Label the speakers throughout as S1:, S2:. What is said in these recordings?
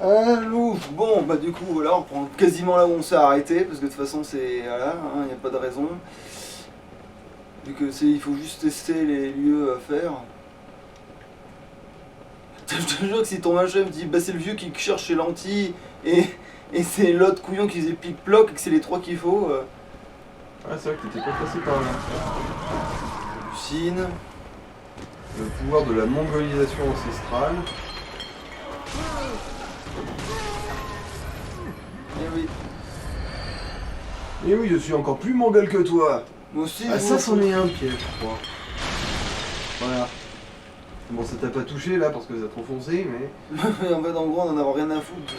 S1: Allô. Bon, bah du coup, voilà, on prend quasiment là où on s'est arrêté, parce que de toute façon, c'est... Voilà, il n'y a pas de raison. Vu que il faut juste tester les lieux à faire. Je te jure que si ton machin me dit, bah c'est le vieux qui cherche ses lentilles, et c'est l'autre couillon qui faisait pic-ploc, et que c'est les trois qu'il faut...
S2: Ouais, c'est vrai que t'étais pas passé par là.
S1: Hallucine.
S2: Le pouvoir de la mongolisation ancestrale.
S1: Eh oui.
S2: Et oui, je suis encore plus mongol que toi.
S1: Moi aussi,
S2: Ah,
S1: je
S2: ça,
S1: vois
S2: c'en est un piège, je crois. Voilà. Bon, ça t'a pas touché là parce que ça t'a enfoncé, mais.
S1: En fait, en gros, on en a rien à foutre.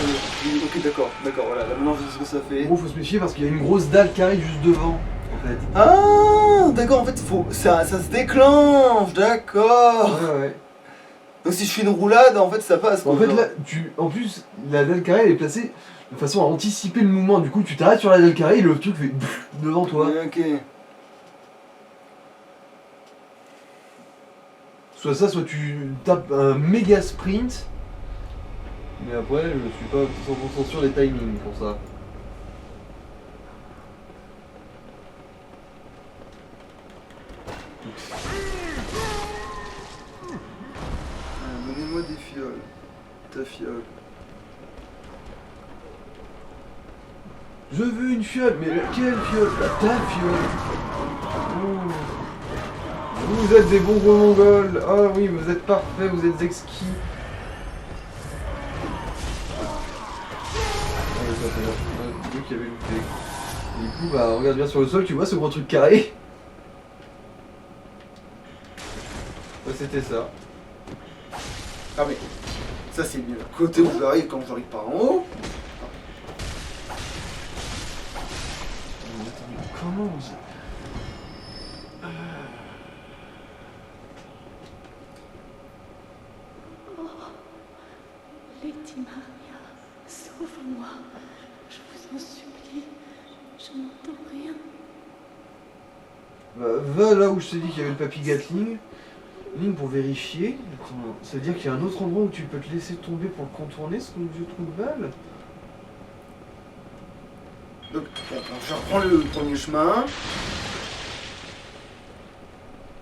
S1: Ok, d'accord, voilà, là maintenant je sais ce que ça fait.
S2: Gros, faut se méfier parce qu'il y a une grosse dalle carrée juste devant, en fait.
S1: Ah, d'accord, en fait, ça se déclenche, d'accord.
S2: Ouais.
S1: Donc si je fais une roulade, en fait, ça passe.
S2: En fait, là, en plus, la dalle carrée elle est placée de façon à anticiper le mouvement. Du coup, tu t'arrêtes sur la dalle carrée et le truc fait devant toi.
S1: Ouais, ok.
S2: Soit ça, soit tu tapes un méga sprint. Mais après, je suis pas 100% sûr des timings pour ça.
S1: Donnez-moi des fioles. Ta fiole.
S2: Je veux une fiole, mais quelle fiole? Ta fiole. Oh. Vous êtes des bons gros mongols. Ah oui, vous êtes parfaits, vous êtes exquis. C'est lui qui avait looté. Et du coup, bah, regarde bien sur le sol, tu vois ce gros truc carré? Ouais, c'était ça.
S1: Ah mais, ça c'est le côté où j'arrive quand j'arrive par en haut.
S2: Comment
S3: Lady Maria, sauve-moi. Je vous en supplie. Je n'entends rien.
S2: Bah, va là où je t'ai dit qu'il y avait le papy Gatling. Ligne pour vérifier. Attends, ça veut dire qu'il y a un autre endroit où tu peux te laisser tomber pour le contourner, ce vieux trou de balle.
S1: Donc, bon, je reprends le premier chemin.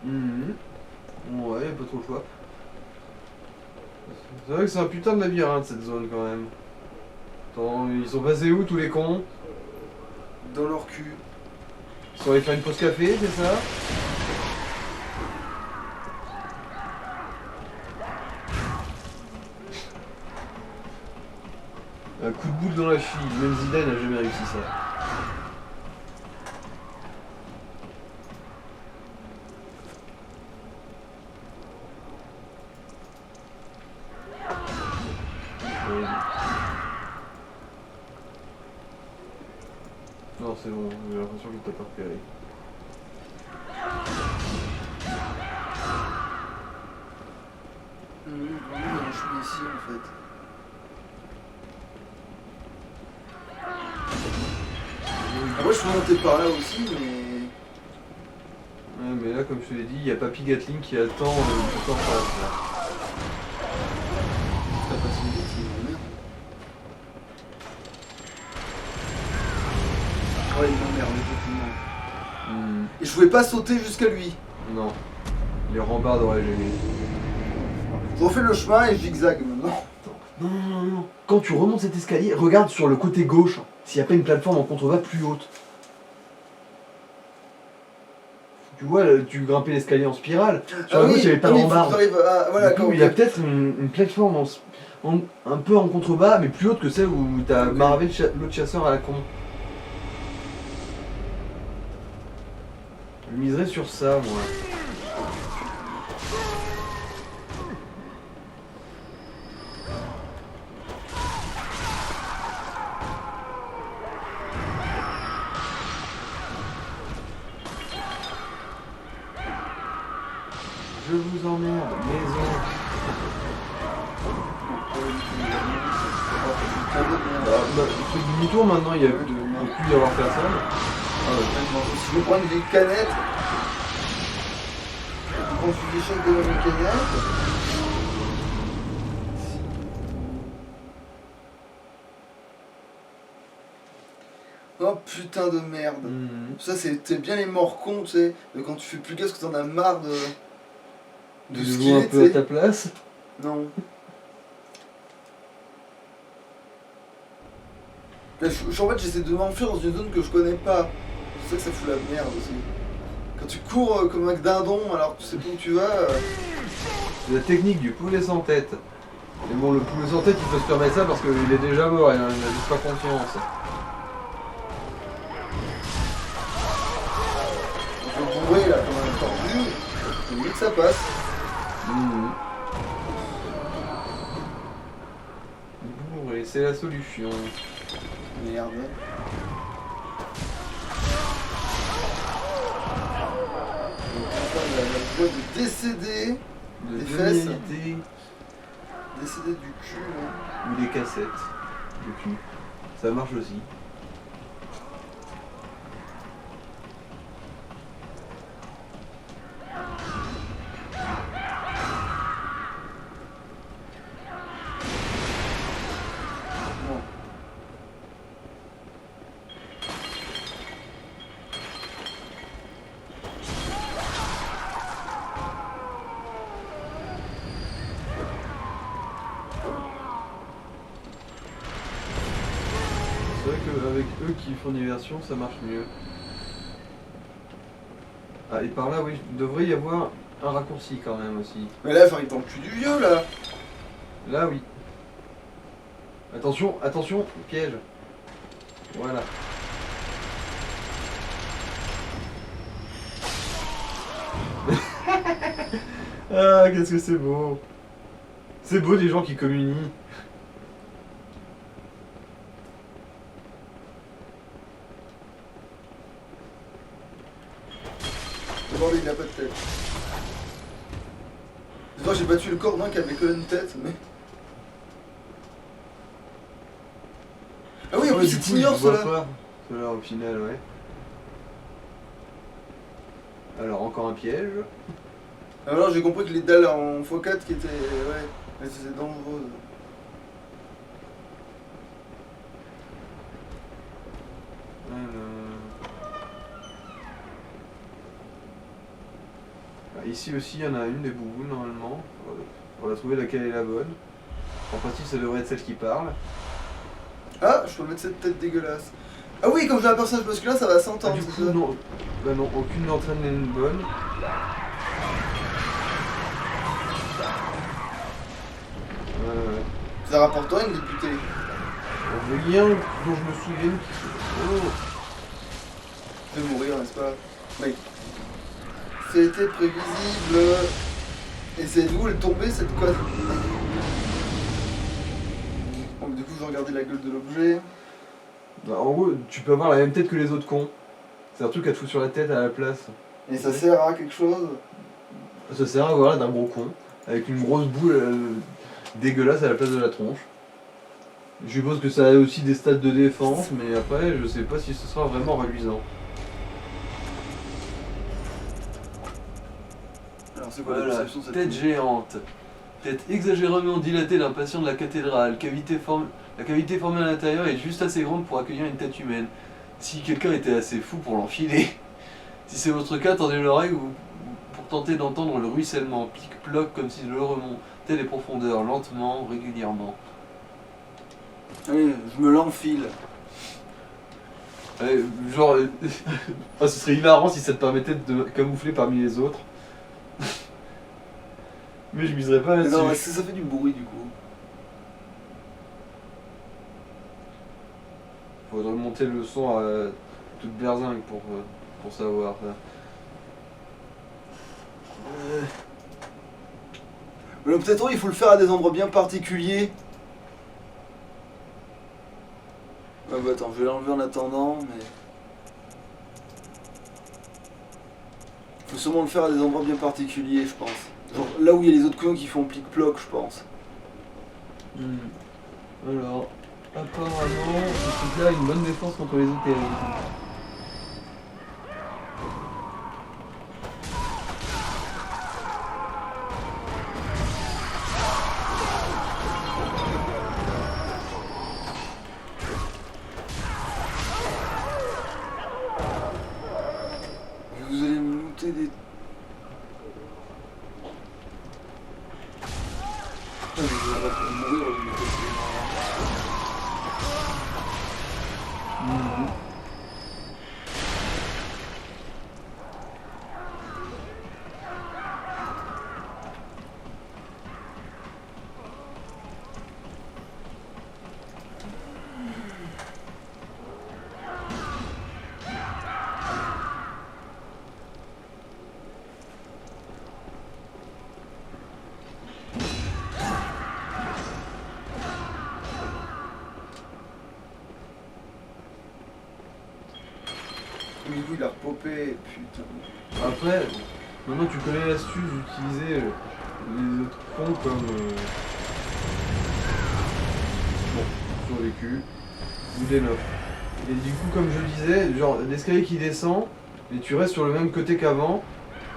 S2: Ouais, pas trop le choix. C'est vrai que c'est un putain de labyrinthe cette zone quand même. Attends, ils sont passés où tous les cons?
S1: Dans leur cul.
S2: Ils sont allés faire une pause café, c'est ça? Un coup de boule dans la cheville, même Zidane n'a jamais réussi ça. Non, c'est bon, j'ai l'impression qu'il t'a pas repéré.
S1: Il y a un chemin ici en fait. Après je peux monter par là aussi, mais...
S2: Ouais, mais là, comme je te l'ai dit, il y a Papy Gatling qui attend tout en face là.
S1: T'as pas son vite, c'est une merde. Ouais, il m'emmerde, effectivement. Et je pouvais pas sauter jusqu'à lui.
S2: Non. Les rambardes auraient gêné.
S1: Je refais le chemin et je zigzag maintenant.
S2: Non. Quand tu remontes cet escalier, regarde sur le côté gauche, s'il n'y a pas une plateforme en contrebas plus haute. Tu vois, là, tu grimpais l'escalier en spirale. Sur la gauche, il n'y avait pas de rambarde.
S1: Voilà,
S2: Du coup, il y a peut-être une plateforme un peu en contrebas, mais plus haute que celle où t'as maravé l'autre chasseur à la con. Je miserais sur ça, moi. Je vous emmerde, maison. Il fait demi-tour maintenant, il n'y a plus d'y avoir personne.
S1: Si je prends une vieille canette, je prends une échec de la canette. Oh putain de merde.
S2: Mhm.
S1: Ça c'était bien les morts cons, tu sais, de quand tu fais plus gaffe parce que t'en as marre de
S2: De
S1: ce
S2: nouveau
S1: qu'il
S2: un
S1: est,
S2: peu à
S1: tu sais.
S2: ta place.
S1: Non. Là, en fait j'essaie de m'enfuir dans une zone que je connais pas. C'est ça que ça fout la merde aussi. Quand tu cours comme un dindon alors que tu sais pas où tu vas.
S2: C'est la technique du poulet sans tête. Mais bon, le poulet sans tête, il peut se permettre ça parce qu'il est déjà mort, il n'a juste pas conscience.
S1: On peut bourrer là comme un tordu. C'est mieux que ça passe.
S2: Mhm. Bourré, c'est la solution.
S1: Merde. Donc on va faire la voie de décéder.
S2: De
S1: Des fesses.
S2: l'humilité
S1: Décéder du cul là.
S2: ou des cassettes de cul. Ça marche aussi.
S1: Bon.
S2: C'est vrai qu'avec eux qui font des versions, ça marche mieux. Ah, et par là, oui, il devrait y avoir un raccourci quand même aussi.
S1: Mais là, il prend le cul du vieux là.
S2: Là, oui. Attention, attention, piège. Voilà. Ah, qu'est-ce que c'est beau. C'est beau des gens qui communient.
S1: Bordel, il a pas de tête. J'espère que j'ai battu le corps d'un qui avait que une tête, mais. Ah oui, en plus,
S2: Du
S1: c'est
S2: coup,
S1: ignore
S2: ils voient
S1: cela.
S2: pas. Cela au final, ouais. Alors, encore un piège.
S1: Alors j'ai compris que les dalles en x4 qui étaient. Ouais, mais c'était dangereux.
S2: Ah, ici aussi, il y en a une des bouboules normalement. On va trouver laquelle est la bonne. En principe, ça devrait être celle qui parle.
S1: Ah, je peux mettre cette tête dégueulasse. Ah oui, comme j'ai un personnage masculin, ça va
S2: Ah,
S1: s'entendre.
S2: du
S1: c'est
S2: coup,
S1: ça.
S2: non. Bah non, aucune d'entre elles n'est une bonne.
S1: Ça rapporte rien, une députée.
S2: Rien dont je me souviens qui... Oh.
S1: De mourir, n'est-ce pas? Oui. C'était prévisible. Et c'est d'où elle tombée cette conne? Bon, du coup, je vais regarder la gueule de l'objet.
S2: Bah, en gros, tu peux avoir la même tête que les autres cons. C'est un truc à te foutre sur la tête à la place.
S1: Et ça sert à quelque chose?
S2: Ça sert à voilà d'un gros con. Avec une grosse boule dégueulasse à la place de la tronche. Je suppose que ça a aussi des stats de défense, mais après, je sais pas si ce sera vraiment reluisant.
S1: Alors, c'est quoi la
S2: Voilà,
S1: perception de cette
S2: tête géante. Tête exagérément dilatée d'un patient de la cathédrale. La cavité formée à l'intérieur est juste assez grande pour accueillir une tête humaine. Si quelqu'un était assez fou pour l'enfiler. Si c'est votre cas, tendez l'oreille pour tenter d'entendre le ruissellement. Pique-ploque comme si l'eau remontait les profondeurs, lentement, régulièrement.
S1: Allez, je me l'enfile.
S2: Genre, ah, ce serait hilarant si ça te permettait de te camoufler parmi les autres. Mais je miserais pas
S1: Mais
S2: là-dessus.
S1: non, est-ce que ça fait du bruit du coup?
S2: Faudrait monter le son à toute berzingue pour savoir ça.
S1: Mais peut-être il faut le faire à des endroits bien particuliers. Ah bah attends, je vais l'enlever en attendant, mais... Faut sûrement le faire à des endroits bien particuliers, je pense. Genre là où il y a les autres couillons qui font plic-ploc, je pense.
S2: Alors, apparemment, ce truc-là a une bonne défense contre les éthériques.
S1: mais il va mourir au lieu de Du coup, il a repopé, putain.
S2: Après, maintenant tu connais l'astuce d'utiliser les autres ponts comme bon, survécu ou des lofts. Et du coup, comme je disais, genre l'escalier qui descend, et tu restes sur le même côté qu'avant,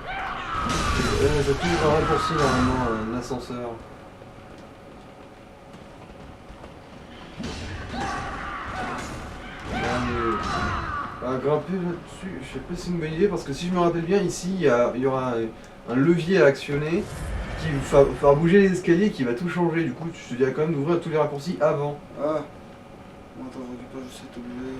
S2: ça touche un raccourci normalement, un ascenseur. Grimper là-dessus, je sais pas si c'est une bonne idée parce que si je me rappelle bien, ici il y aura un levier à actionner qui va faire bouger les escaliers qui va tout changer. Du coup, je te dirais quand même d'ouvrir tous les raccourcis avant.
S1: Ah. Bon, attends, je récupère juste cet objet.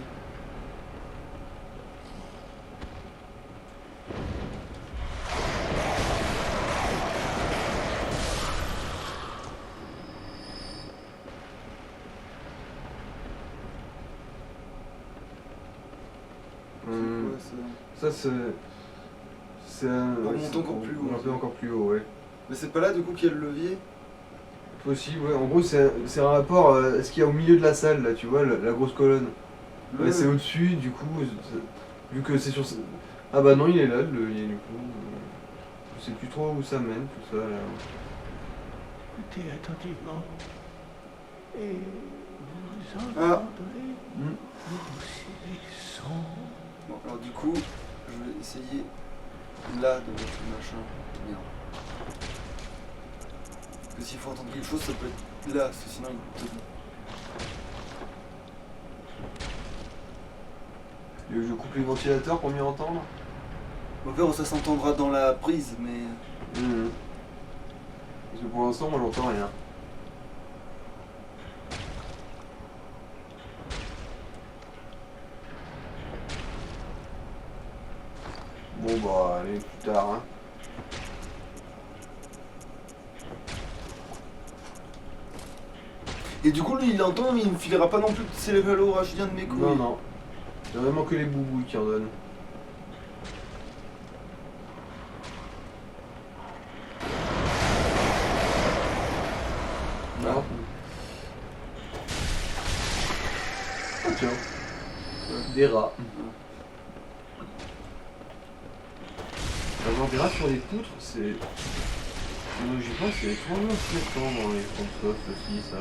S2: Ça c'est un.
S1: Pour monter encore plus haut.
S2: Grimper encore plus haut, ouais.
S1: Mais c'est pas là du coup qu'il y a le levier?
S2: Possible, ouais. En gros, c'est un rapport à ce qu'il y a au milieu de la salle, là, tu vois, la grosse colonne. Ouais, c'est au-dessus, du coup, vu que c'est sur. Ah bah non, il est là, le levier, du coup. Je sais plus trop où ça mène, tout ça, là.
S4: Écoutez attentivement et vous
S1: Ah.
S4: entendrez ces sons.
S1: Bon, alors du coup, je vais essayer là de mettre le machin. Merde. Parce que s'il faut entendre quelque chose, ça peut être là, parce que sinon il te...
S2: Je coupe les ventilateurs pour mieux entendre.
S1: On va voir, ça s'entendra dans la prise, mais...
S2: Parce que pour l'instant, moi, j'entends rien. Bon, bah, allez, plus tard, hein.
S1: Et du coup, lui, il entend, mais il ne filera pas non plus de céphalo-rachidien de mes couilles.
S2: Non, non. C'est vraiment que les boubouilles qui en donnent. Non. Ah tiens. Des rats. Avoir des rats sur les poutres, c'est... J'y pense, c'est étrangement fréquent dans les consoles, ceci, ça.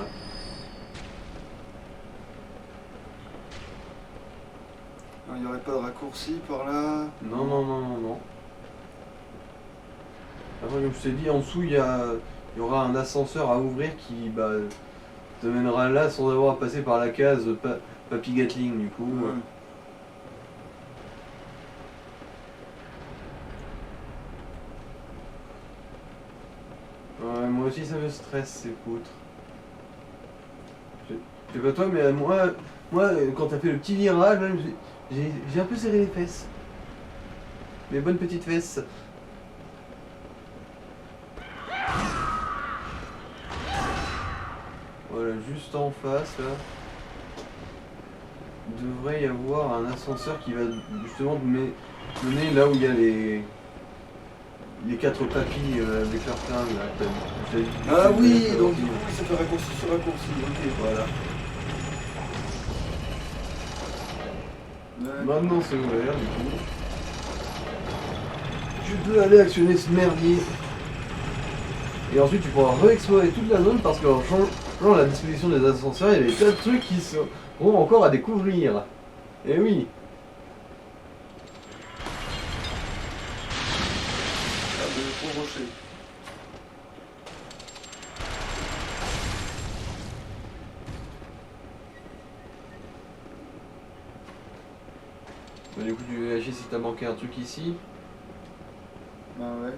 S1: Il n'y aurait pas de raccourci par là.
S2: Non, non, non, non, non. Après, comme je t'ai dit, en dessous, il y aura un ascenseur à ouvrir qui te mènera là sans avoir à passer par la case Papy Gatling, du coup.
S1: Ouais.
S2: Ouais, moi aussi, ça me stresse, ces poutres. Je sais pas toi, mais moi, quand t'as fait le petit virage, là, j'ai un peu serré les fesses. Les bonnes petites fesses. Voilà, juste en face, là, il devrait y avoir un ascenseur qui va justement te mener là où il y a les 4 papilles avec leur flingue, là.
S1: Ah oui, donc du coup, ça fait raccourci sur raccourci. Ok,
S2: Voilà.
S1: Ouais.
S2: Maintenant c'est ouvert, du coup. Tu peux aller actionner ce merdier. Et ensuite tu pourras re-explorer toute la zone parce qu'en changeant la disposition des ascenseurs, il y a des tas de trucs qui seront encore à découvrir. Et oui.
S1: Ah, de gros rocher.
S2: Bah, du coup tu vérifies si t'as manqué un truc ici.
S1: Bah ouais.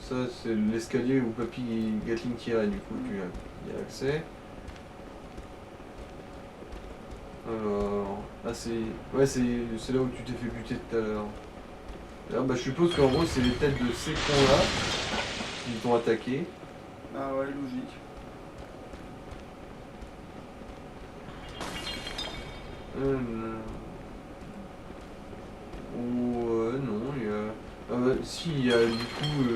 S2: Ça, c'est l'escalier où Papy Gatling tirait, du coup, tu y as accès. Alors, là c'est... Ouais, c'est là où tu t'es fait buter tout à l'heure. Alors, bah, je suppose qu'en gros, c'est les têtes de ces cons-là qui t'ont attaqué.
S1: Ah ouais, logique.
S2: Non, il y a... si, il y a du coup,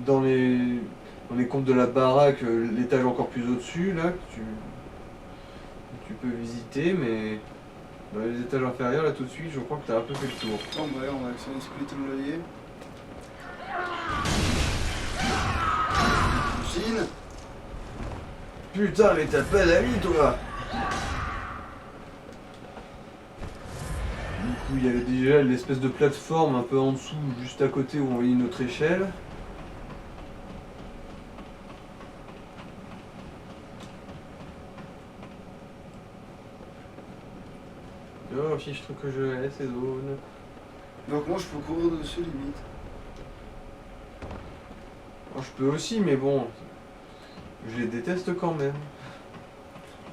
S2: dans les comptes de la baraque, l'étage encore plus au-dessus, là, que tu peux visiter, mais dans les étages inférieurs, là, tout de suite, je crois que t'as un peu fait le tour.
S1: Bon bah on va actionner Split le levier. Chine.
S2: Putain, mais t'as pas d'amis, toi! Du coup, il y avait déjà l'espèce de plateforme un peu en dessous, juste à côté où on voyait notre échelle. Oh, fiche truc que je laisse, ces zones.
S1: Donc moi je peux courir dessus limite.
S2: Oh, je peux aussi, mais bon, je les déteste quand même.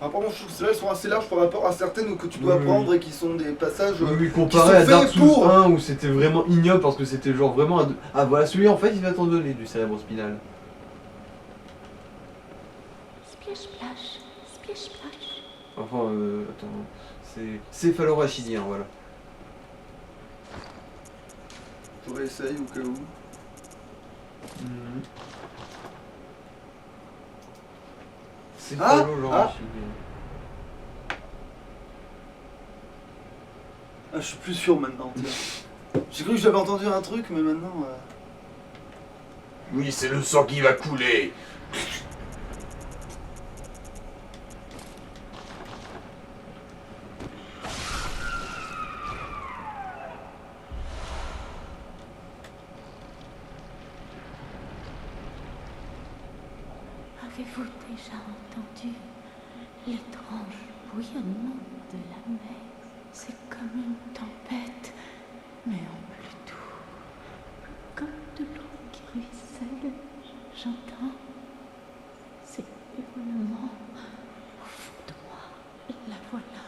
S1: Apparemment je trouve que celles-là elles sont assez larges par rapport à certaines que tu dois
S2: Oui,
S1: prendre et qui sont des passages...
S2: Oui, comparé à
S1: sont
S2: Dark
S1: faits
S2: Souls
S1: pour.
S2: 1 où c'était vraiment ignoble parce que c'était genre vraiment... Ah voilà, celui-là en fait il va t'en donner du cérébro-spinal.
S3: Splish splash, splish splash.
S2: Enfin, attends, c'est céphalorachidien, voilà.
S1: Je réessaye au cas où.
S2: Céphalorachidien.
S1: Ah je suis plus sûr maintenant, tiens. J'ai cru que j'avais entendu un truc mais maintenant...
S4: Oui, c'est le sang qui va couler.
S3: Avez-vous déjà entendu l'étrange bouillonnement de la mer? C'est comme une tempête, mais en plus doux, comme de l'eau qui ruisselle. J'entends ces hurlements au fond de moi. La voilà.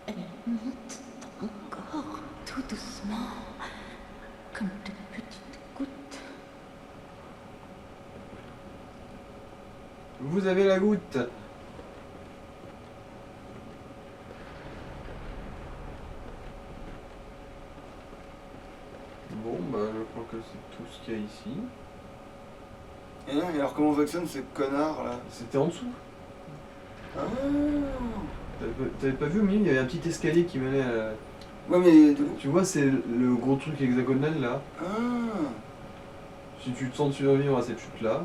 S3: Elle monte dans mon corps tout doucement, comme de petites gouttes.
S2: Vous avez la goutte. Bon, bah je crois que c'est tout ce qu'il y a ici.
S1: Et non, mais alors comment j'actionne ces connards là?
S2: C'était en dessous.
S1: Ah.
S2: T'avais pas vu au milieu, il y avait un petit escalier qui menait à...
S1: Ouais mais...
S2: Tu vois, c'est le gros truc hexagonal là.
S1: Ah.
S2: Si tu te sens survivre à cette chute là.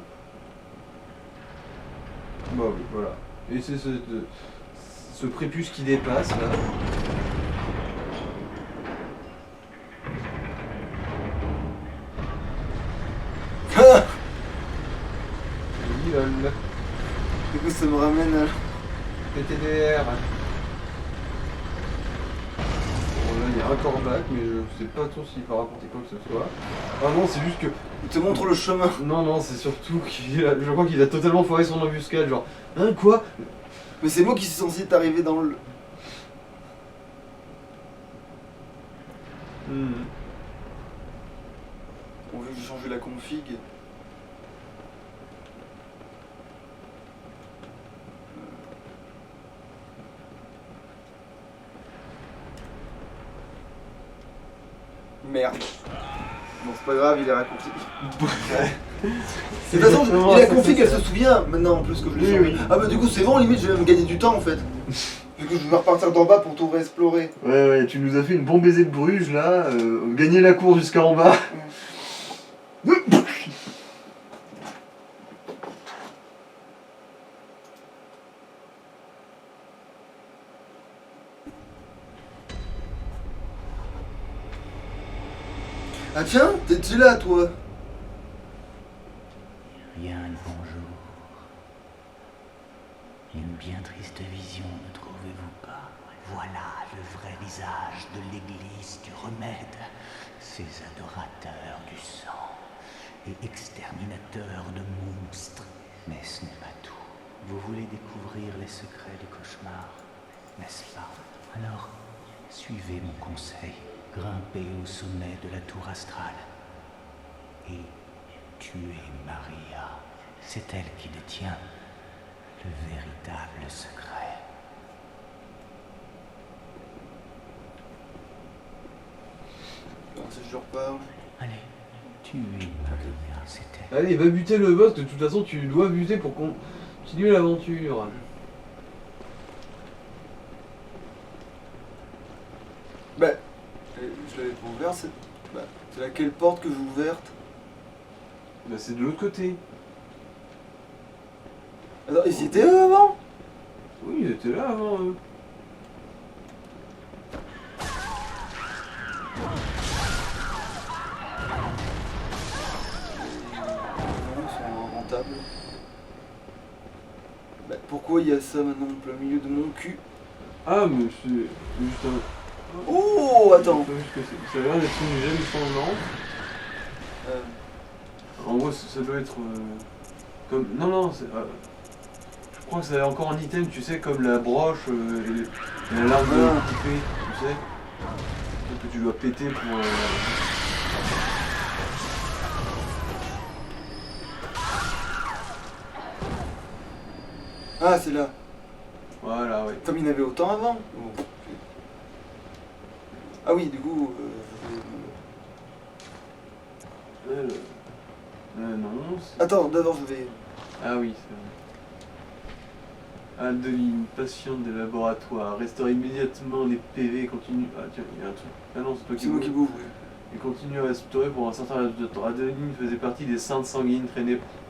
S2: Bah oui, voilà. Et c'est ce prépuce qui dépasse là.
S1: Ah.
S2: Oui, lol.
S1: Du coup ça me ramène à...
S2: PTDR. Bon là il y a un corbac, mais je sais pas trop s'il va rapporter quoi que ce soit. Ah non, c'est juste que...
S1: Il te montre le chemin.
S2: Non, c'est surtout je crois qu'il a totalement foiré son embuscade, genre... Hein, quoi?
S1: Mais c'est moi qui suis censé t'arriver dans le... On veut changer la config. Merde. Bon c'est pas grave, il est raccourci. De toute façon, il a config, elle se souvient maintenant en plus que je l'ai changé.
S2: Oui.
S1: Ah bah du coup c'est bon, limite je vais me gagner du temps en fait. Vu que je vais repartir d'en bas pour tout réexplorer.
S2: Ouais, tu nous as fait une bon baiser de Bruges là, gagner la course jusqu'à en bas.
S1: Ah tiens, t'es là toi?
S5: Bien le bonjour. Une bien triste vision, ne trouvez-vous pas? Voilà le vrai visage de l'église du remède, ces adorateurs du sang. et exterminateur de monstres. Mais ce n'est pas tout. Vous voulez découvrir les secrets du cauchemar, n'est-ce pas? Alors, suivez mon conseil. Grimpez au sommet de la tour astrale et tuez Maria. C'est elle qui détient le véritable secret.
S1: Alors, si je leur parle.
S5: Allez, tuez Maria, c'est elle.
S2: Allez, va buter le boss, de toute façon tu dois buter pour continuer l'aventure.
S1: Bah, je l'avais pas ouvert, c'est. Bah, c'est laquelle porte que j'ai ouverte?
S2: Bah c'est de l'autre côté.
S1: Attends, ils y étaient eux avant?
S2: Oui, ils étaient là avant eux.
S1: Non, ils sont rentables. Bah, pourquoi il y a ça maintenant en plein milieu de mon cul?
S2: Ah mais c'est juste un...
S1: Oh, attends.
S2: C'est pas juste que ça a l'air d'être une gemme sans En gros, ça doit être comme. Non, non, je crois que c'est encore un item, tu sais, comme la broche et la larme de l'épée, tu sais. Que tu dois péter pour.
S1: Ah, c'est là.
S2: Voilà, ouais.
S1: Comme il y en avait autant avant. Oh. Ah oui, du coup.
S2: Non. c'est-
S1: Attends, d'abord je vais.
S2: Ah oui, c'est vrai. Adeline, patiente des laboratoires, restaure immédiatement les PV et continue. Ah tiens, il y a un truc. Ah non, c'est toi qui
S1: C'est moi qui bouge, oui.
S2: Et continue à restaurer pour un certain laps de temps. Adeline faisait partie des saintes sanguines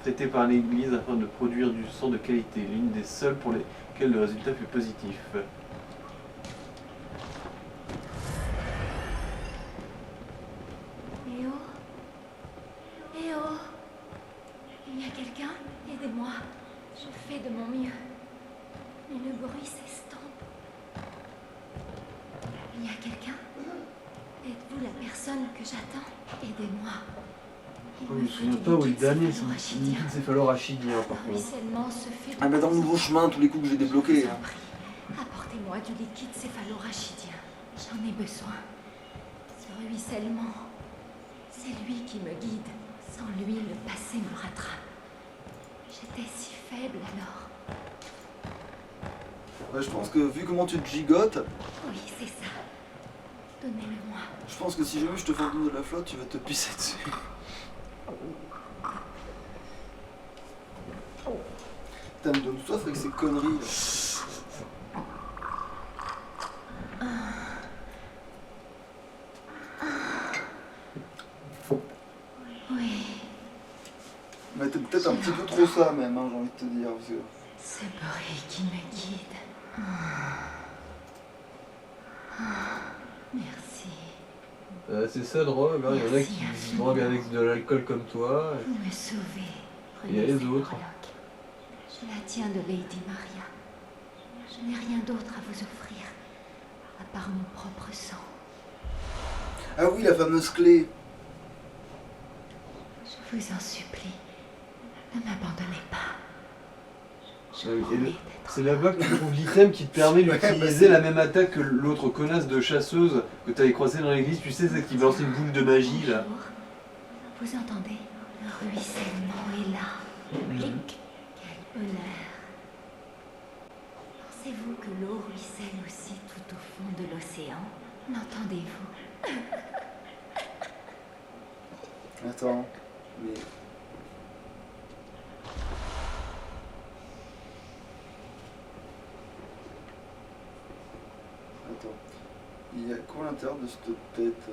S2: traitées par l'Église afin de produire du sang de qualité, l'une des seules pour lesquelles le résultat fut positif.
S3: Eh oh! Eh oh! Il y a quelqu'un? Aidez-moi. Je fais de mon mieux. Mais le bruit s'estompe. Il y a quelqu'un? Êtes-vous la personne que j'attends? Aidez-moi. Il
S2: Je
S3: me
S2: me
S3: faut
S2: souviens
S3: du
S2: pas où est le
S3: liquide
S2: dernier,
S3: céphalorachidien.
S2: c'est céphalorachidien par
S3: Le
S2: contre.
S3: ruissellement se fait de
S1: Ah, mais dans le
S3: plus en
S1: nouveau chemin, tous les coups que j'ai débloqués.
S3: Je vous en
S1: Hein.
S3: prie, apportez-moi du liquide céphalorachidien. J'en ai besoin. Ce ruissellement, c'est lui qui me guide. Sans lui, le passé me rattrape. J'étais si faible alors.
S1: Ouais, je pense que vu comment tu te gigotes,
S3: Oui, c'est ça. Donnez-le-moi.
S1: je pense que si jamais je te fais de la flotte, tu vas te pisser dessus. Putain, me donne soif avec ces conneries là.
S3: Oui,
S1: Mais t'es peut-être un petit peu trop ça même, hein, j'ai envie de te dire. Parce que...
S3: ce bruit qui me guide. Merci.
S2: C'est ça, drogue, hein. Il y en a
S3: Merci
S2: qui se
S3: infiniment.
S2: droguent avec de l'alcool comme toi.
S3: Vous me sauvez.
S2: Il y a
S3: Prenez
S2: les
S3: cette
S2: autres.
S3: breloque. Je la tiens de Lady Maria. Je n'ai rien d'autre à vous offrir, à part mon propre sang.
S1: Ah oui, la fameuse clé.
S3: Je vous en supplie, ne m'abandonnez pas. Je
S2: Et le-
S3: promets d'être...
S2: C'est là-bas que tu trouves l'item qui te permet
S1: Ouais, bah,
S2: d'utiliser
S1: c'est-
S2: la même attaque que l'autre connasse de chasseuse que tu avais croisée dans l'église, tu sais, celle qui balançait une boule de magie là.
S3: Bonjour. Vous entendez? Le ruissellement est là. Clic. Quel bonheur. Pensez-vous que l'eau ruisselle aussi tout au fond de l'océan? L'entendez-vous?
S1: Attends, mais. Attends. Il y a quoi à l'intérieur de cette tête?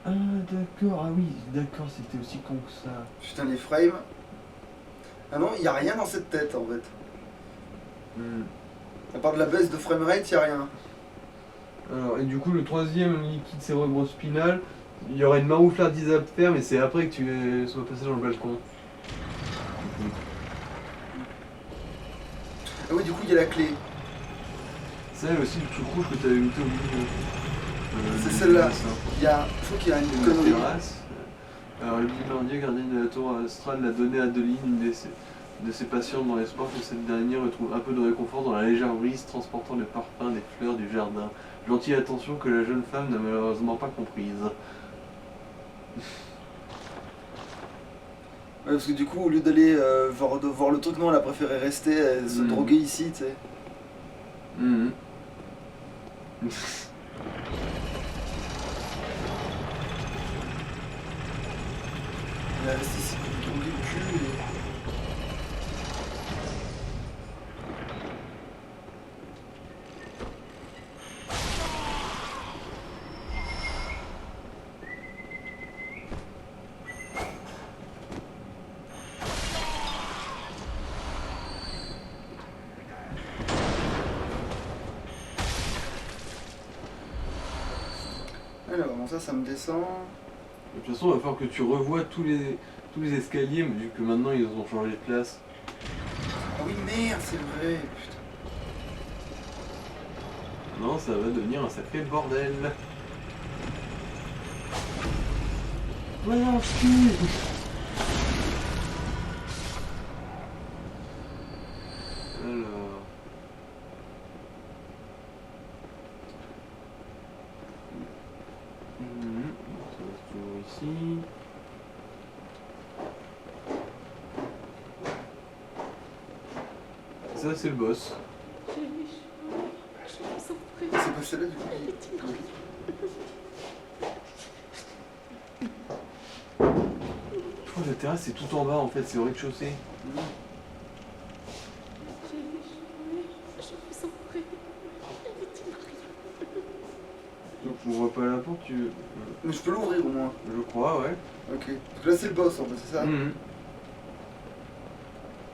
S2: Ah d'accord, ah oui, d'accord, c'était aussi con que ça.
S1: Putain, les frames. Ah non, il n'y a rien dans cette tête en fait. À part de la baisse de framerate, il n'y a rien.
S2: Alors, et du coup, le troisième liquide cérébrospinal, il y aurait une marouflardise à faire, mais c'est après que tu sois passé dans le balcon.
S1: Ah oui, du coup, il y a la clé.
S2: Celle aussi, le truc rouge que tu avais looté au milieu.
S1: C'est celle-là. Il y a. Je crois qu'il y a une connerie.
S2: Terrasse. Alors, Lily Mardier, gardienne de la tour astrale, l'a donné à Adeline, une de ses patientes, dans l'espoir que cette dernière retrouve un peu de réconfort dans la légère brise transportant le parfum des fleurs du jardin. Gentille attention que la jeune femme n'a malheureusement pas comprise.
S1: Ouais, parce que du coup, au lieu d'aller voir le truc, non, elle a préféré rester, se droguer ici, tu sais.
S2: Mhm.
S1: Elle est restée ici pour se droguer le cul et... Alors, bon, ça me descend.
S2: De toute façon, il va falloir que tu revoies tous les escaliers, mais vu que maintenant ils ont changé de place.
S1: Ah oui, merde, c'est vrai, putain.
S2: Non, ça va devenir un sacré bordel. Voilà, cul. Alors... Ça reste toujours ici. Ça, c'est le boss.
S3: J'ai les cheveux, je vous en prie.
S1: C'est pas celle-là, du coup.
S2: Je crois que la terrasse c'est tout en bas en fait, c'est au rez-de-chaussée.
S3: J'ai les cheveux, je vous en prie. Dites-moi rien.
S2: Donc on voit pas la porte, tu...
S1: Mais je peux l'ouvrir au moins.
S2: Je crois, ouais.
S1: Ok. Parce que là, c'est le boss, en fait, c'est ça?
S2: Mhm.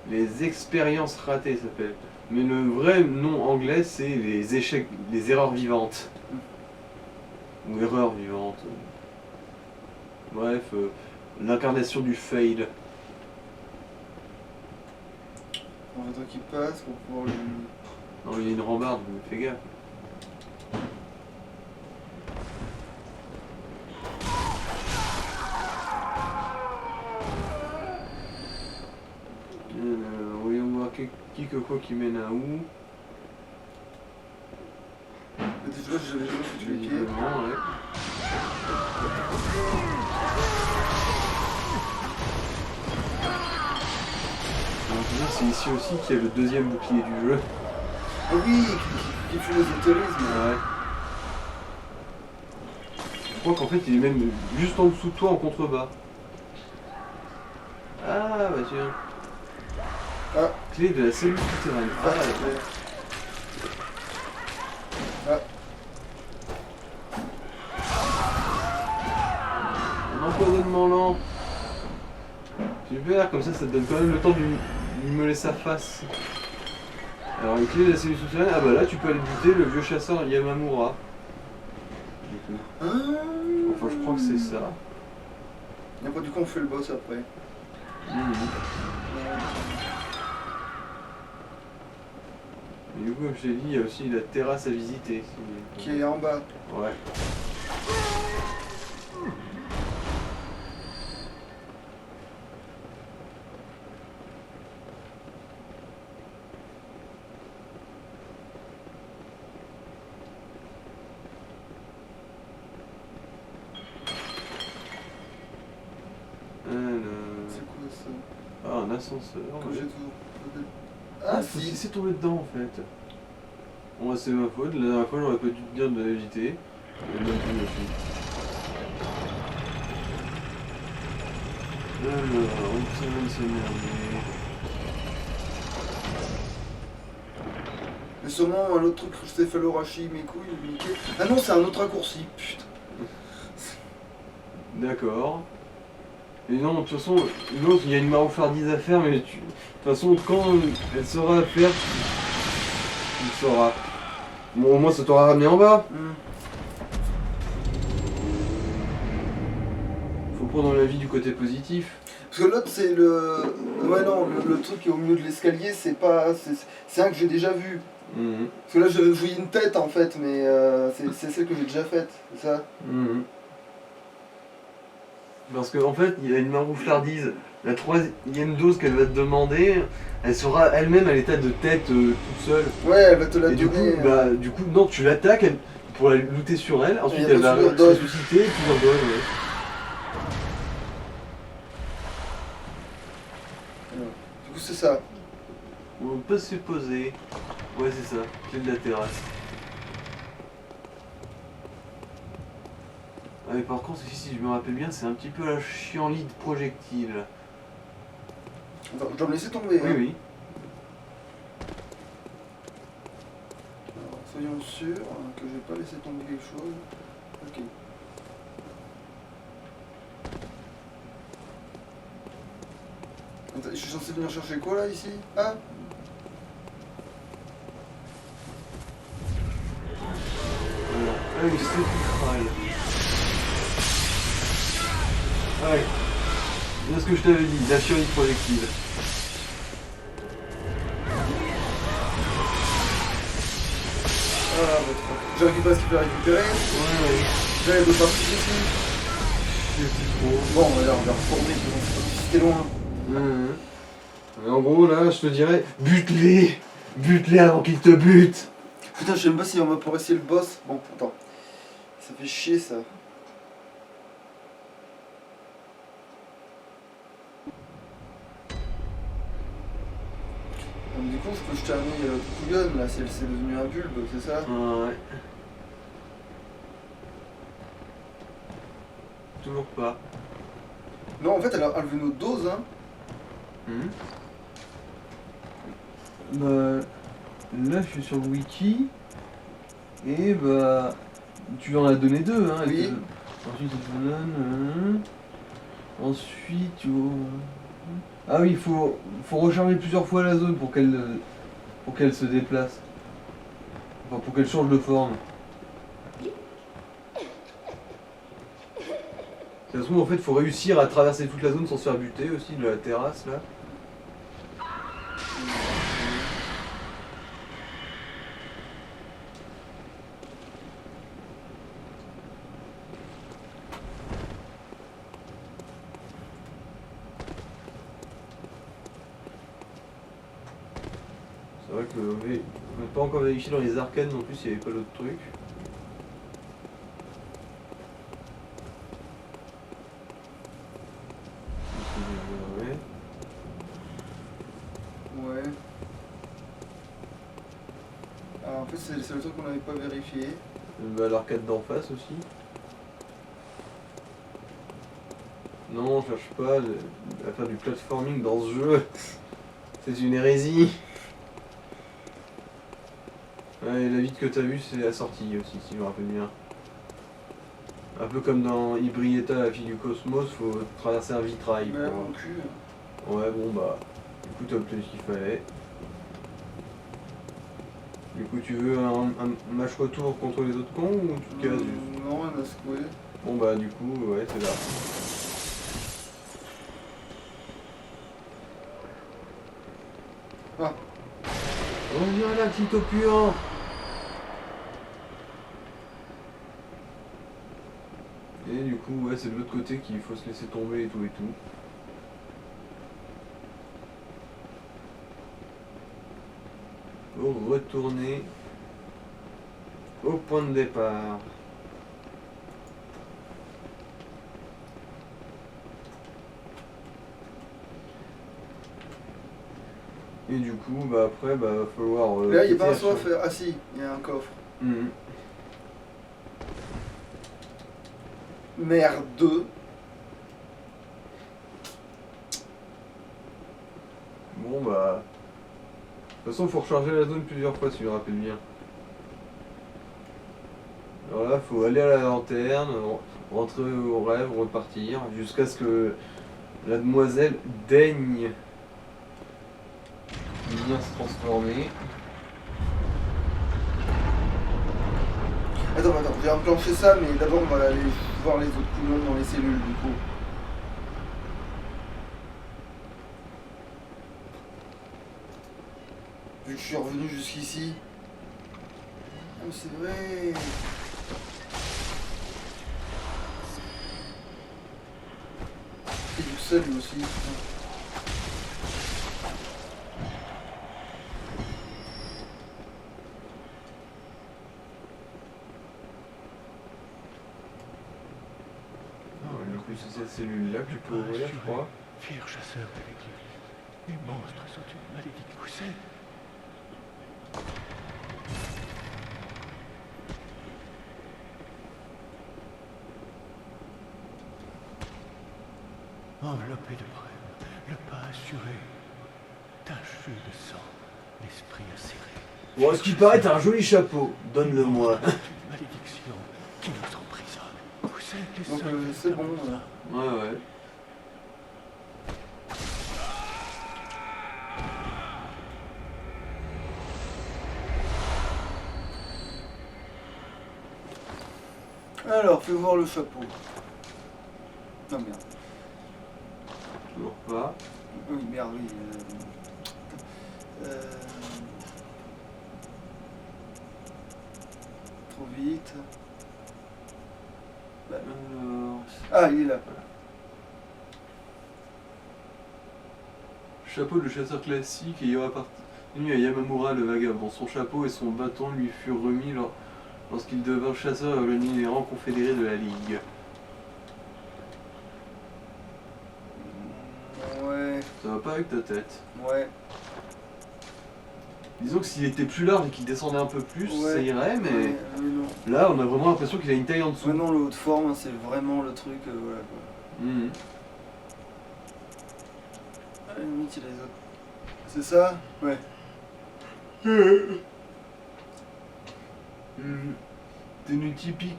S2: Les expériences ratées ça s'appelle. Mais le vrai nom anglais c'est les échecs, les erreurs vivantes. Ou erreurs vivantes. Bref, l'incarnation du fail.
S1: On va attendre qu'il passe pour pouvoir le...
S2: Non, il y a une rambarde, mais fais gaffe. Voyons voir qui que quoi qui mène à où.
S1: Mais déjà, j'avais jamais foutu les pieds.
S2: Visiblement, ouais. Donc, c'est ici aussi qu'il y a le deuxième bouclier du jeu.
S1: Ah oui, qui fait l'ésotérisme.
S2: Ouais. Je crois qu'en fait il est même juste en dessous de toi en contrebas. Ah bah tiens.
S1: Ah.
S2: Clé de la cellule souterraine.
S1: Ah,
S2: Ah,
S1: c'est vrai. Ah.
S2: un empoisonnement lent. Super, comme ça te donne quand même le temps de lui meuler sa face. Alors une clé de la cellule souterraine, ah bah là tu peux aller buter le vieux chasseur Yamamura. Du coup.
S1: Ah.
S2: Enfin je crois que c'est ça.
S1: Et après, du coup, on fait le boss après.
S2: Et du coup, comme je t'ai dit, il y a aussi la terrasse à visiter.
S1: Qui est en bas.
S2: Ouais.
S1: C'est quoi ça?
S2: Ah, un ascenseur.
S1: Comme
S2: Ouais.
S1: j'ai toujours...
S2: Ah,
S1: Ah,
S2: faut se
S1: si.
S2: laisser tomber dedans en fait. Bon, bah, c'est ma faute. La dernière fois, j'aurais pas dû te dire de l'éviter. Et même plus aussi. Alors, on s'en s'énerver.
S1: Mais sûrement un autre truc que céphalorachi, mes couilles, niqué. Ah non, c'est un autre raccourci, putain.
S2: D'accord. Et non, de toute façon, l'autre, il y a une marouflardise à faire, mais tu... de toute façon, quand elle sera à faire, tu le sauras. Bon, au moins, ça t'aura ramené en bas. Faut prendre la vie du côté positif.
S1: Parce que l'autre, c'est le... Ouais, non, le truc qui est au milieu de l'escalier, c'est pas... C'est un que j'ai déjà vu.
S2: Mhm.
S1: Parce que là, je voyais une tête, en fait, mais c'est celle que j'ai déjà faite, c'est ça?
S2: Mhm. Parce qu'en fait, il y a une marouflardise. La troisième dose qu'elle va te demander, elle sera elle-même à l'état de tête toute seule.
S1: Ouais, elle va te la
S2: Et
S1: donner.
S2: du coup, non, tu l'attaques pour la looter sur elle. Ensuite,
S1: Et
S2: elle va
S1: plusieurs doses.
S2: ressusciter plusieurs doses. Ouais.
S1: Du coup, c'est ça.
S2: On peut se poser. Ouais, c'est ça. Clé de la terrasse. Ah, mais par contre, ici, si je me rappelle bien, c'est un petit peu la chienlit de projectile.
S1: Attends, je dois me laisser tomber.
S2: Oui,
S1: hein.
S2: oui.
S1: Alors, soyons sûrs que je vais pas laisser tomber quelque chose. Ok. Attends, je suis censé venir chercher quoi là ici? Ah,
S2: Voilà. Ah oui, c'est crâle. Ah ouais. C'est ce que je t'avais dit, la chienlit de projectile.
S1: voilà, je récupère ce qu'il peut récupérer.
S2: Ouais.
S1: J'avais d'autres parties ici.
S2: Je sais plus trop.
S1: Bon, on va reformer, si c'était loin.
S2: Mais en gros, là, je te dirais, bute-les! Bute-les avant qu'ils te butent!
S1: Putain, je sais même pas si on va pouvoir essayer le boss. Bon, attends. Ça fait chier ça. Donc, du coup, je peux jeter un œil à l'autre couillonne là, c'est devenu un bulbe, c'est ça?
S2: Ouais. Toujours pas.
S1: Non, en fait, elle a enlevé notre dose, hein.
S2: Bah, là, je suis sur le wiki. Et bah, tu en as donné deux, hein.
S1: Oui.
S2: Ensuite, elle te donne. Ensuite, tu vois. Ah oui, faut recharger plusieurs fois la zone pour qu'elle se déplace. Enfin, pour qu'elle change de forme. Ça se trouve, en fait, faut réussir à traverser toute la zone sans se faire buter aussi, de la terrasse, là. C'est vrai que on n'a pas encore vérifié dans les arcades non plus s'il n'y avait pas d'autres trucs.
S1: Ouais. Alors, en fait, c'est le truc qu'on n'avait pas vérifié.
S2: Bah, l'arcade d'en face aussi. Non, je cherche pas à faire du platforming dans ce jeu. C'est une hérésie. Ouais, et la vide que t'as vue, c'est la sortie aussi, si je me rappelle bien. Un peu comme dans Ibrieta, la fille du cosmos, faut traverser un vitrail.
S1: Ouais,
S2: pour-
S1: mon cul.
S2: Ouais, bon bah, du coup t'as obtenu ce qu'il fallait. Du coup, tu veux un match retour contre les autres cons ou tu te casses juste?
S1: Non, on a secoué.
S2: Bon bah, du coup, ouais, c'est là.
S1: Ah.
S2: Reviens là, petit opulent! Et du coup, ouais, c'est de l'autre côté qu'il faut se laisser tomber et tout et tout. Pour retourner au point de départ. Et du coup, bah après, bah va falloir.
S1: Là, il n'y a pas un
S2: péter la
S1: soif. Ah si, il y a un coffre.
S2: Mhm.
S1: Merde.
S2: Bon bah. De toute façon, faut recharger la zone plusieurs fois si je me rappelle bien. Alors là, faut aller à la lanterne, rentrer au rêve, repartir, jusqu'à ce que la demoiselle daigne venir se transformer.
S1: Attends, je vais enclencher ça, mais d'abord on va aller voir les autres couillons dans les cellules du coup. Vu que je suis revenu jusqu'ici. Ah mais c'est vrai. c'est lui aussi.
S2: Du coup, c'est cette cellule-là que tu peux ouvrir, je crois.
S5: Fier chasseur de l'église, les monstres sont une malédiction. Vous savez. Enveloppé de brume, le pas assuré, taché de sang, l'esprit acéré.
S2: Bon, à ce qui paraît, t'as un joli chapeau. Donne-le-moi.
S5: Une malédiction qui nous emprisonne. Vous êtes les
S1: Donc
S5: seuls
S1: c'est bon.
S2: Ouais.
S1: Alors, fais voir le chapeau. Non merde.
S2: Toujours pas.
S1: Oui, merde, oui. Trop vite. Bah,
S2: Alors...
S1: ah, il est là.
S2: Chapeau de chasseur classique ayant appartenu à Yamamura le vagabond. Son chapeau et son bâton lui furent remis lorsqu'il devint chasseur et revenu les rangs confédérés de la Ligue.
S1: Ouais,
S2: Ça va pas avec ta tête.
S1: ouais.
S2: Disons que s'il était plus large et qu'il descendait un peu plus,
S1: Ouais.
S2: ça irait, mais
S1: Ouais, non.
S2: là on a vraiment l'impression qu'il a une taille en dessous.
S1: Ouais, non, le haut de forme, c'est vraiment le truc, voilà quoi.
S2: Mhm.
S1: À la limite, il a les autres. C'est ça? Ouais.
S2: Tenue typique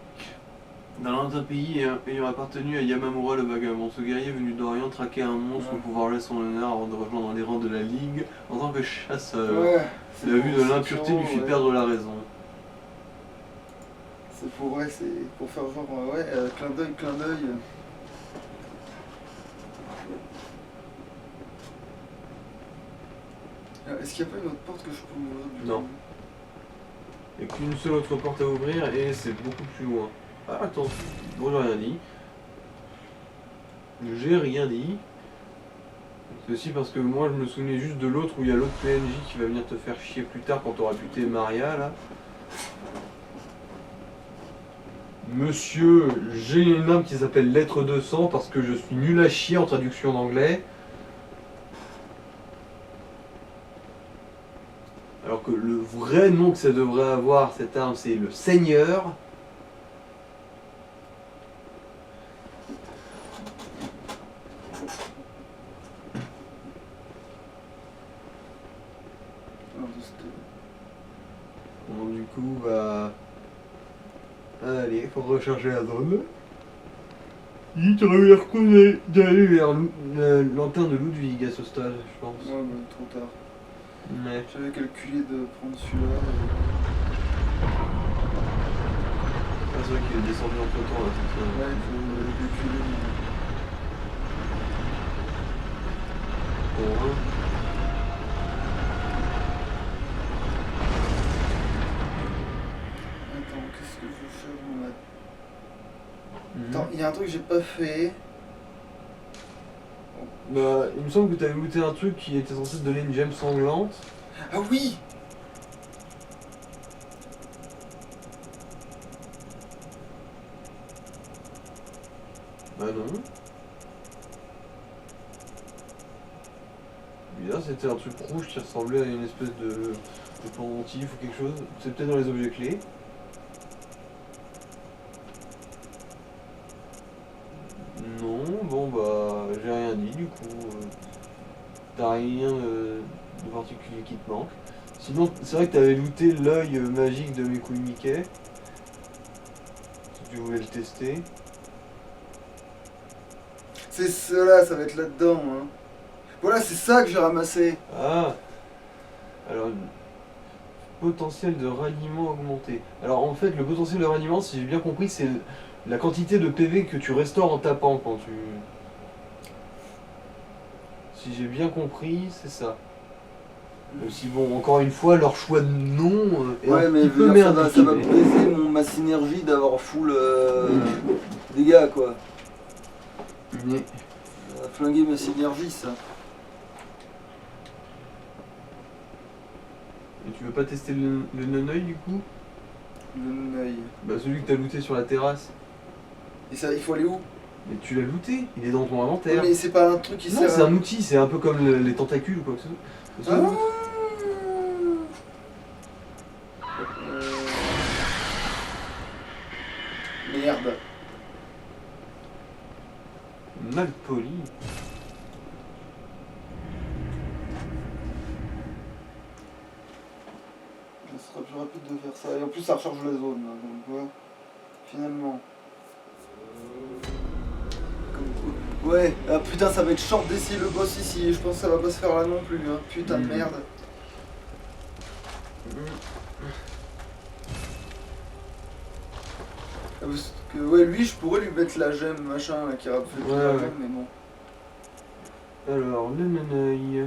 S2: d'un lointain pays ayant appartenu à Yamamura le vagabond. Ce guerrier venu d'Orient traquait un monstre
S1: Ouais.
S2: pour pouvoir son honneur avant de rejoindre les rangs de la Ligue en tant que chasseur.
S1: Ouais.
S2: La vue de l'impureté lui fit
S1: ouais.
S2: perdre la raison.
S1: C'est pour, ouais, c'est pour faire genre, ouais, clin d'œil, clin d'œil. Est-ce qu'il n'y a pas une autre porte que je peux ouvrir du
S2: Non.
S1: coup
S2: Il n'y a qu'une seule autre porte à ouvrir et c'est beaucoup plus loin. Ah attends, bon j'ai rien dit. J'ai rien dit. Ceci parce que moi je me souvenais juste de l'autre où il y a l'autre PNJ qui va venir te faire chier plus tard quand t'auras buté Maria là. Monsieur, j'ai une arme qui s'appelle Lettre de sang parce que je suis nul à chier en traduction d'anglais. Alors que le vrai nom que ça devrait avoir cette arme c'est le Seigneur.
S1: Alors, c'était-
S2: Bon, du coup, bah... Allez, faut recharger la zone. Il t'aurait reconnu d'aller vers la lanterne de Ludwig à ce stade, je pense.
S1: Ouais, mais trop tard.
S2: Ouais.
S1: J'avais calculé de prendre celui-là.
S2: Ah, c'est vrai qu'il est descendu entre temps là, c'est ça.
S1: Ouais, j'avais calculé.
S2: Bon, hein.
S1: Attends, qu'est-ce que je fais moi?
S2: Mhm.
S1: Attends, il y a un truc que j'ai pas fait.
S2: Bah, il me semble que t'avais goûté un truc qui était censé te donner une gemme sanglante.
S1: Ah oui!
S2: Bah non. Bizarre, c'était un truc rouge qui ressemblait à une espèce de pendentif ou quelque chose. C'est peut-être dans les objets clés. Non, bon bah j'ai rien dit du coup. T'as rien de particulier qui te manque. Sinon, c'est vrai que t'avais looté l'œil magique de Mikui Mickey. Si tu voulais le tester.
S1: C'est cela, ça va être là-dedans. Hein. Voilà, c'est ça que j'ai ramassé.
S2: Ah. Alors, potentiel de ralliement augmenté. Alors en fait, le potentiel de ralliement, si j'ai bien compris, c'est la quantité de PV que tu restaures en tapant quand tu... Si j'ai bien compris, c'est ça. Aussi bon, encore une fois, leur choix de nom est
S1: Ouais,
S2: un
S1: mais
S2: petit peu
S1: ça va
S2: merdique.
S1: baiser ma synergie d'avoir full dégâts, quoi.
S2: Mais
S1: Ça a flingué ma synergie, ça.
S2: Et tu veux pas tester le non-œil du coup?
S1: Le œil.
S2: Bah celui que t'as looté sur la terrasse.
S1: Et ça, il faut aller où?
S2: Mais tu l'as looté, il est dans ton inventaire.
S1: Mais c'est pas un truc qui
S2: Non,
S1: sert
S2: c'est
S1: à...
S2: un outil, c'est un peu comme les tentacules ou quoi que ce soit.
S1: Ah. Merde.
S2: Mal poli.
S1: Ce sera plus rapide de faire ça. Et en plus, ça recharge la zone. Là, donc, ouais. Finalement. Ouais, ah, putain, ça va être short d'essayer le boss ici. Je pense que ça va pas se faire là non plus. Hein. Putain de merde. Ah, parce que, ouais, lui, je pourrais lui mettre la gemme, machin, là, qui a fait
S2: Ouais, ouais.
S1: mais bon.
S2: Alors, le non-œil.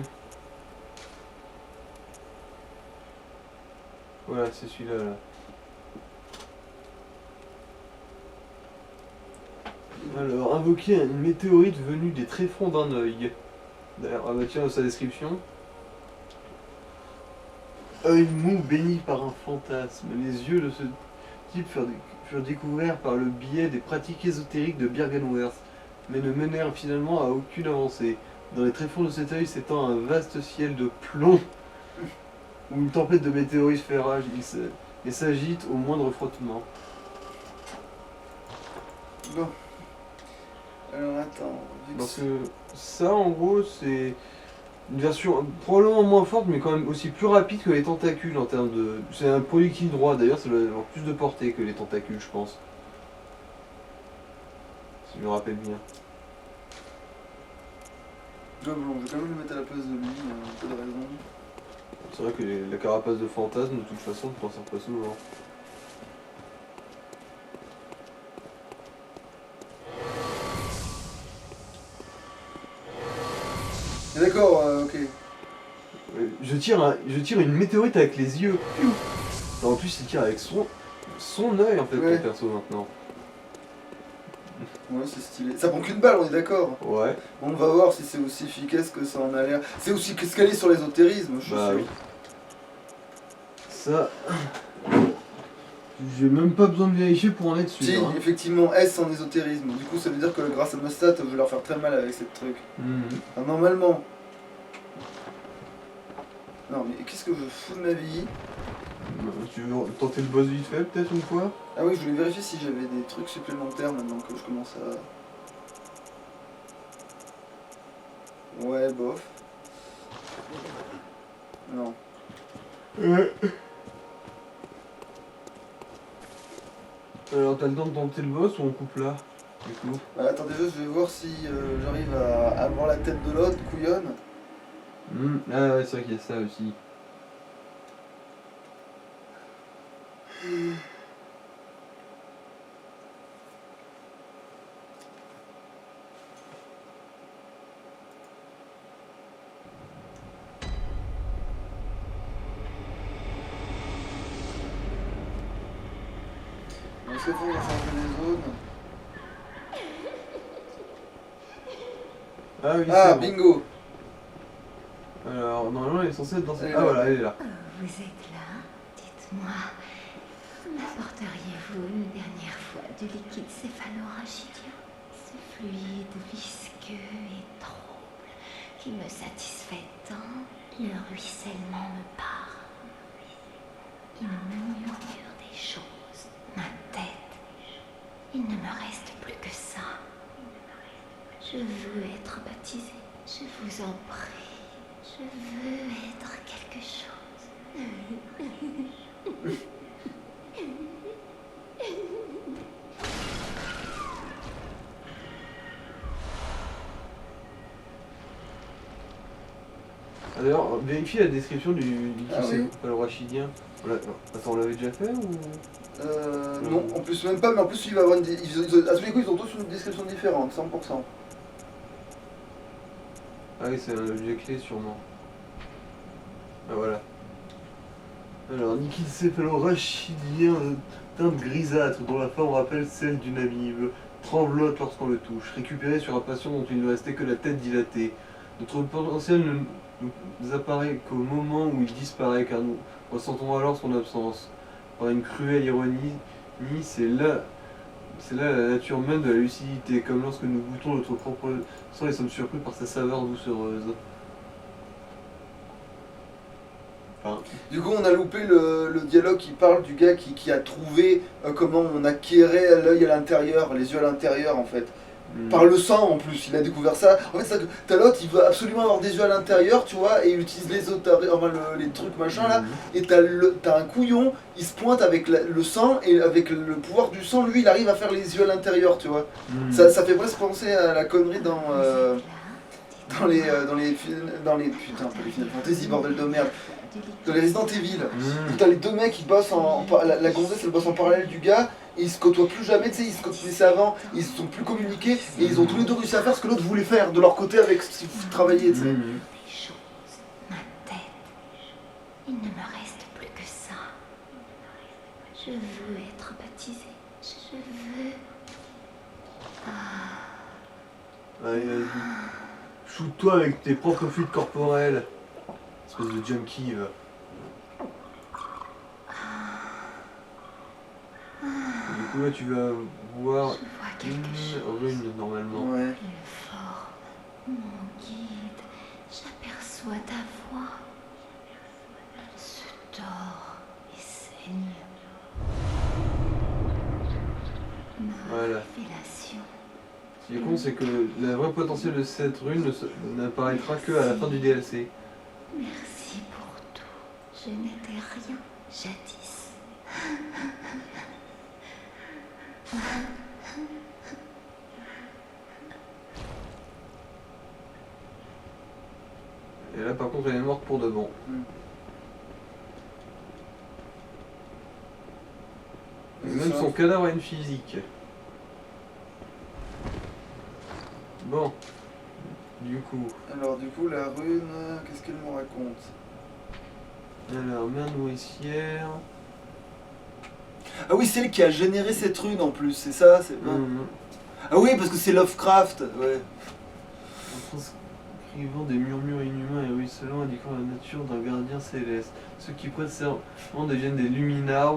S2: Voilà, c'est celui-là là. Alors, invoquer une météorite venue des tréfonds d'un œil. D'ailleurs, ah bah tiens, dans sa description. Œil mou béni par un fantasme. Les yeux de ce type furent découverts par le biais des pratiques ésotériques de Byrgenwerth, mais ne menèrent finalement à aucune avancée. Dans les tréfonds de cet œil s'étend un vaste ciel de plomb, où une tempête de météorites fait rage et s'agite au moindre frottement.
S1: Bon. Alors attends. vu que
S2: Parce
S1: c'est-
S2: que ça, en gros, c'est une version probablement moins forte, mais quand même aussi plus rapide que les tentacules en termes de... C'est un projectile droit, d'ailleurs, ça doit avoir plus de portée que les tentacules, je pense. Si je me rappelle bien.
S1: Ouais, bon, je vais quand même le mettre à la place de lui, pas de raison.
S2: C'est vrai que la carapace de fantasme, de toute façon, tu t'en sers pas souvent.
S1: Et d'accord, ok.
S2: Je tire une météorite avec les yeux. Piou. En plus, il tire avec son œil, en fait,
S1: Ouais.
S2: ton perso, maintenant.
S1: Ouais, c'est stylé. Ça prend qu'une balle, on est d'accord.
S2: Ouais,
S1: Bon, on va voir si c'est aussi efficace que ça en a l'air. C'est aussi escalé sur l'ésotérisme, je suis
S2: bah
S1: sûr.
S2: oui. Ça... J'ai même pas besoin de vérifier pour en être sûr.
S1: Si,
S2: hein.
S1: effectivement, S en ésotérisme. Du coup, ça veut dire que grâce à ma stat, je vais leur faire très mal avec cette truc.
S2: Mhm.
S1: Enfin, normalement. Non, mais qu'est-ce que je fous de ma vie?
S2: Tu veux tenter le boss vite fait, peut-être, une fois?
S1: Ah oui, je voulais vérifier si j'avais des trucs supplémentaires maintenant que je commence à... Ouais, bof. Non.
S2: Alors, t'as le temps de tenter le boss ou on coupe là, du coup?
S1: Bah, attends, déjà, je vais voir si j'arrive à avoir la tête de l'autre, couillonne.
S2: Ah ouais, c'est vrai qu'il y a ça aussi.
S1: Donc c'est bon, on va changer les zones.
S2: Ah oui,
S1: Ah,
S2: c'est bon.
S1: bingo.
S2: Alors, normalement, elle est censée être dans cette...
S1: Elle est
S2: Ah
S1: là.
S2: voilà, elle est là.
S3: Vous êtes là? Dites-moi, m'apporteriez-vous une dernière fois du liquide céphalorachidien? Ce fluide visqueux et trouble qui me satisfait tant, le ruissellement me parle. Il me murmure des choses, ma tête. Il ne me reste plus que ça. Je veux être baptisée. Je vous en prie. Je veux être quelque chose.
S2: D'ailleurs, vérifie la description du liquide
S1: Ah oui.
S2: céphalorachidien. Attends, on l'avait déjà fait ou...
S1: Non, en plus même pas, mais en plus il va avoir une... à tous les coups, ils ont tous une description différente, 100%.
S2: Ah oui, c'est un objet clé sûrement. Ah voilà. Alors, liquide céphalorachidien de teinte grisâtre, dont la forme rappelle celle d'une amibe. tremblote lorsqu'on le touche. Récupéré sur un patient dont il ne restait que la tête dilatée. Notre potentiel ne nous apparaît qu'au moment où il disparaît, car nous ressentons alors son absence. Par une cruelle ironie, c'est là la nature même de la lucidité, comme lorsque nous goûtons notre propre sang et sommes surpris par sa saveur doucereuse. Enfin,
S1: Du coup, on a loupé le dialogue qui parle du gars qui a trouvé comment on acquérait l'œil à l'intérieur, les yeux à l'intérieur en fait. Par le sang en plus, il a découvert ça. En fait, ça, t'as l'autre, il veut absolument avoir des yeux à l'intérieur, tu vois, et il utilise les autres, enfin, les trucs machin là. Et t'as un couillon, il se pointe avec le sang, et avec le pouvoir du sang, lui, il arrive à faire les yeux à l'intérieur, tu vois. Ça fait presque penser à la connerie dans les putain, pas les Final Fantasy, bordel de merde. Dans les Resident Evil, où t'as les deux mecs qui bossent la gonzesse elle bosse en parallèle du gars, et ils se côtoient plus jamais, tu sais, ils se côtoyaient avant, ils se sont plus communiqués, et ils ont tous les deux réussi à faire ce que l'autre voulait faire de leur côté avec ce qu'ils travaillaient, tu sais.
S3: Les choses, ma tête. Il ne me reste plus que ça. Je veux être baptisée. Je veux.
S2: Allez, vas-y. Shoot-toi avec tes propres fluides corporels. Espèce de junkie. Du coup, là, tu vas voir
S3: Je vois quelque chose.
S2: une rune normalement.
S1: Ouais.
S3: Plus fort. Mon guide. J'aperçois ta voix. Elle se tord et saigne. Ma
S2: Voilà.
S3: révélation.
S2: Ce qui est con, c'est que la vraie potentiel de cette rune n'apparaîtra que à la fin du DLC.
S3: Merci pour tout. Je n'étais rien jadis.
S2: Et là, par contre, elle est morte pour de bon. Et même son cadavre a une physique. Bon. Du coup.
S1: Alors du coup, la rune, qu'est-ce qu'elle me raconte?
S2: Alors, mère nourricière.
S1: Ah oui, c'est elle qui a généré cette rune en plus, c'est ça, c'est pas... Ah oui, parce que c'est Lovecraft, ouais.
S2: En transcrivant des murmures inhumains et ruisselants indiquant la nature d'un gardien céleste. Ceux qui prêtent serment deviennent des luminaires,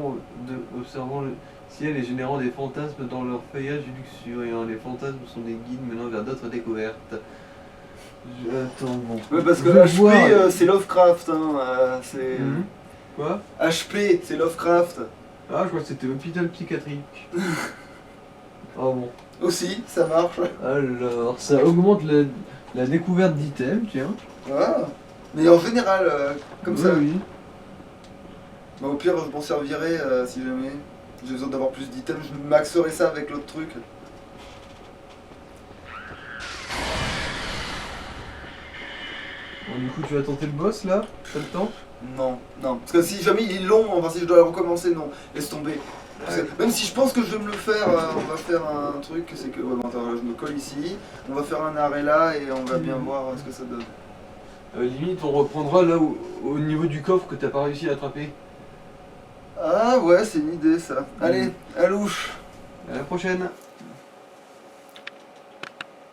S2: observant le ciel et générant des fantasmes dans leur feuillage luxuriant. Les fantasmes sont des guides menant vers d'autres découvertes. Attends, bon.
S1: Ouais, parce que
S2: Je vais
S1: HP,
S2: voir.
S1: c'est Lovecraft, hein, c'est...
S2: Quoi?
S1: HP, c'est Lovecraft.
S2: Ah, je crois que c'était hôpital psychiatrique. Ah bon.
S1: Aussi, ça marche.
S2: Alors, ça augmente la découverte d'items, tiens.
S1: Ah. Mais en général, comme ça.
S2: Oui.
S1: Bah, au pire, je m'en servirai si jamais j'ai besoin d'avoir plus d'items, je maxerai ça avec l'autre truc.
S2: Bon, du coup, tu vas tenter le boss là? T'as le temps?
S1: Non, non. Parce que si jamais il est long, enfin si je dois recommencer, non. Laisse tomber. Parce que même si je pense que je vais me le faire, on va faire un truc, c'est que... Ouais, bon, attends, je me colle ici. On va faire un arrêt là et on va bien voir ce que ça donne.
S2: Limite, on reprendra là au niveau du coffre que t'as pas réussi à attraper.
S1: Ah ouais, c'est une idée ça. Allez, à louche.
S2: À la prochaine!